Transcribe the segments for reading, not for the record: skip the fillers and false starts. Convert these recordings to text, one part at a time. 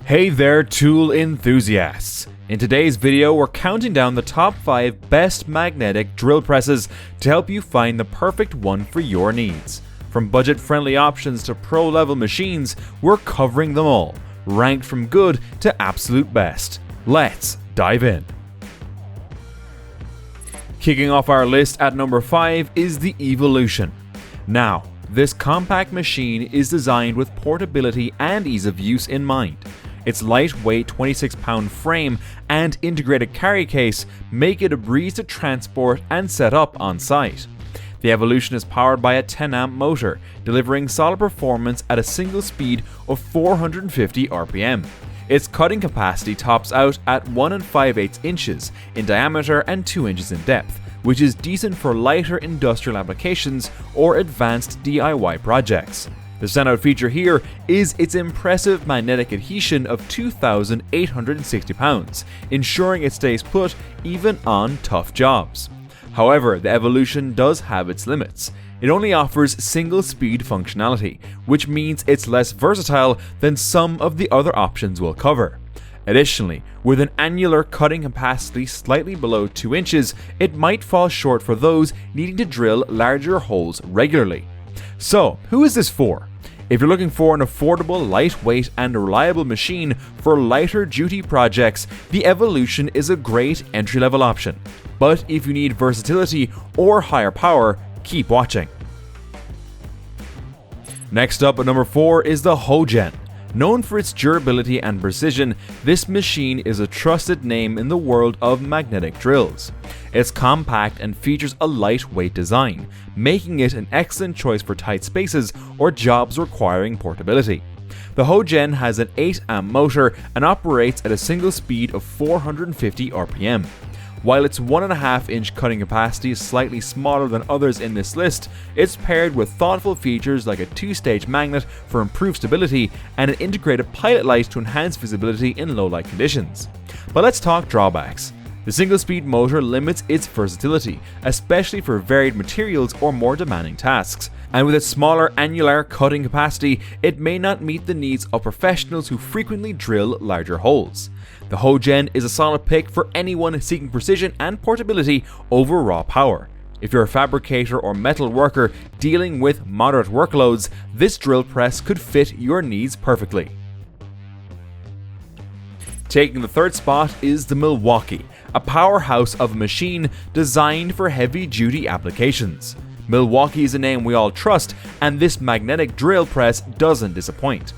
Hey there, tool enthusiasts! In today's video, we're counting down the top 5 best magnetic drill presses to help you find the perfect one for your needs. From budget-friendly options to pro-level machines, we're covering them all, ranked from good to absolute best. Let's dive in. Kicking off our list at number 5 is the Evolution. Now, this compact machine is designed with portability and ease of use in mind. Its lightweight 26-pound frame and integrated carry case make it a breeze to transport and set up on site. The Evolution is powered by a 10-amp motor, delivering solid performance at a single speed of 450 RPM. Its cutting capacity tops out at 1 5/8 inches in diameter and 2 inches in depth, which is decent for lighter industrial applications or advanced DIY projects. The standout feature here is its impressive magnetic adhesion of 2,860 pounds, ensuring it stays put even on tough jobs. However, the Evolution does have its limits. It only offers single-speed functionality, which means it's less versatile than some of the other options we'll cover. Additionally, with an annular cutting capacity slightly below 2 inches, it might fall short for those needing to drill larger holes regularly. So, who is this for? If you're looking for an affordable, lightweight, and reliable machine for lighter duty projects, the Evolution is a great entry-level option. But if you need versatility or higher power, keep watching. Next up at number 4 is the Hougen. Known for its durability and precision, this machine is a trusted name in the world of magnetic drills. It's compact and features a lightweight design, making it an excellent choice for tight spaces or jobs requiring portability. The Hougen has an 8-amp motor and operates at a single speed of 450 RPM. While its 1.5-inch cutting capacity is slightly smaller than others in this list, it's paired with thoughtful features like a 2-stage magnet for improved stability and an integrated pilot light to enhance visibility in low light conditions. But let's talk drawbacks. The single-speed motor limits its versatility, especially for varied materials or more demanding tasks. And with its smaller annular cutting capacity, it may not meet the needs of professionals who frequently drill larger holes. The Hougen is a solid pick for anyone seeking precision and portability over raw power. If you're a fabricator or metal worker dealing with moderate workloads, this drill press could fit your needs perfectly. Taking the third spot is the Milwaukee, a powerhouse of a machine designed for heavy-duty applications. Milwaukee is a name we all trust, and this magnetic drill press doesn't disappoint.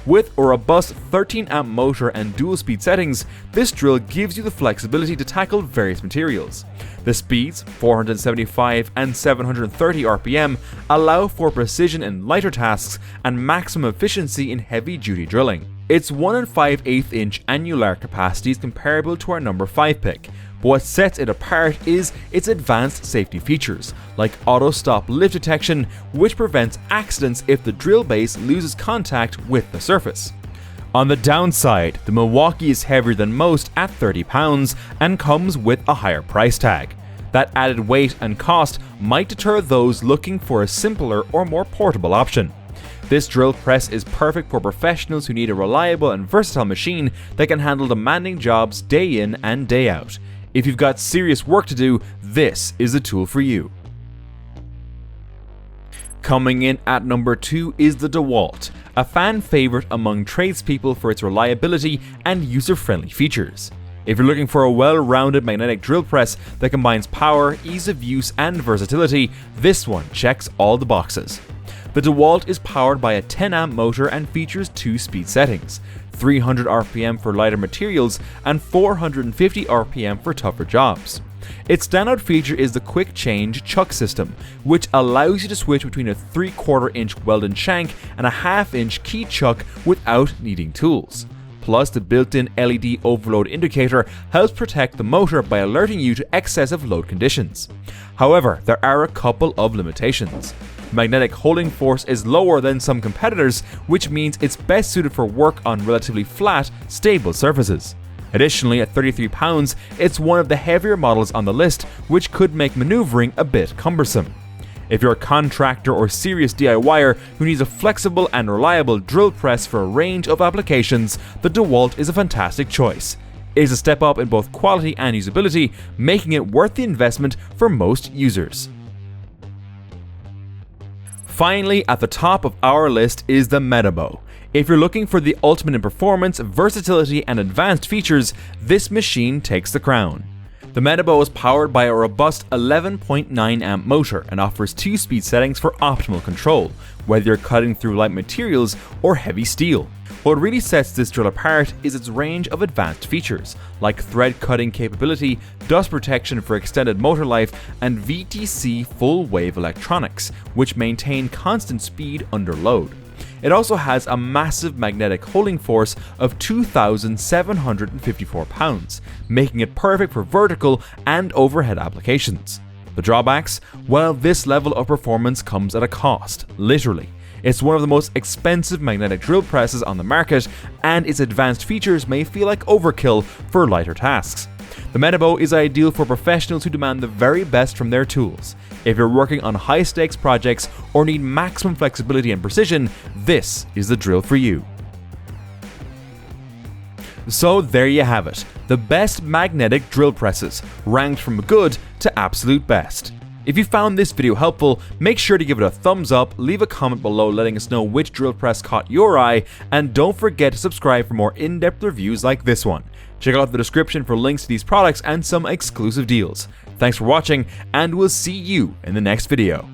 With a robust 13-amp motor and dual-speed settings, this drill gives you the flexibility to tackle various materials. The speeds, 475 and 730 RPM, allow for precision in lighter tasks and maximum efficiency in heavy-duty drilling. Its 1 5/8 inch annular capacity is comparable to our number 5 pick, but what sets it apart is its advanced safety features, like auto-stop lift detection, which prevents accidents if the drill base loses contact with the surface. On the downside, the Milwaukee is heavier than most at 30 pounds and comes with a higher price tag. That added weight and cost might deter those looking for a simpler or more portable option. This drill press is perfect for professionals who need a reliable and versatile machine that can handle demanding jobs day in and day out. If you've got serious work to do, this is a tool for you. Coming in at number 2 is the DeWalt, a fan favorite among tradespeople for its reliability and user-friendly features. If you're looking for a well-rounded magnetic drill press that combines power, ease of use, and versatility, this one checks all the boxes. The DeWalt is powered by a 10-amp motor and features 2 speed settings, 300 RPM for lighter materials and 450 RPM for tougher jobs. Its standout feature is the quick change chuck system, which allows you to switch between a 3/4 inch welded shank and a 1/2 inch key chuck without needing tools. Plus, the built-in LED overload indicator helps protect the motor by alerting you to excessive load conditions. However, there are a couple of limitations. Magnetic holding force is lower than some competitors, which means it's best suited for work on relatively flat, stable surfaces. Additionally, at 33 pounds, it's one of the heavier models on the list, which could make maneuvering a bit cumbersome. If you're a contractor or serious DIYer who needs a flexible and reliable drill press for a range of applications, the DeWalt is a fantastic choice. It is a step up in both quality and usability, making it worth the investment for most users. Finally, at the top of our list is the Metabo. If you're looking for the ultimate in performance, versatility, and advanced features, this machine takes the crown. The Metabo is powered by a robust 11.9 amp motor and offers 2-speed settings for optimal control, whether you're cutting through light materials or heavy steel. What really sets this drill apart is its range of advanced features, like thread cutting capability, dust protection for extended motor life, and VTC full wave electronics, which maintain constant speed under load. It also has a massive magnetic holding force of 2,754 pounds, making it perfect for vertical and overhead applications. The drawbacks? Well, this level of performance comes at a cost, literally. It's one of the most expensive magnetic drill presses on the market, and its advanced features may feel like overkill for lighter tasks. The Metabo is ideal for professionals who demand the very best from their tools. If you're working on high-stakes projects or need maximum flexibility and precision, this is the drill for you. So there you have it, the best magnetic drill presses, ranked from good to absolute best. If you found this video helpful, make sure to give it a thumbs up, leave a comment below letting us know which drill press caught your eye, and don't forget to subscribe for more in-depth reviews like this one. Check out the description for links to these products and some exclusive deals. Thanks for watching, and we'll see you in the next video.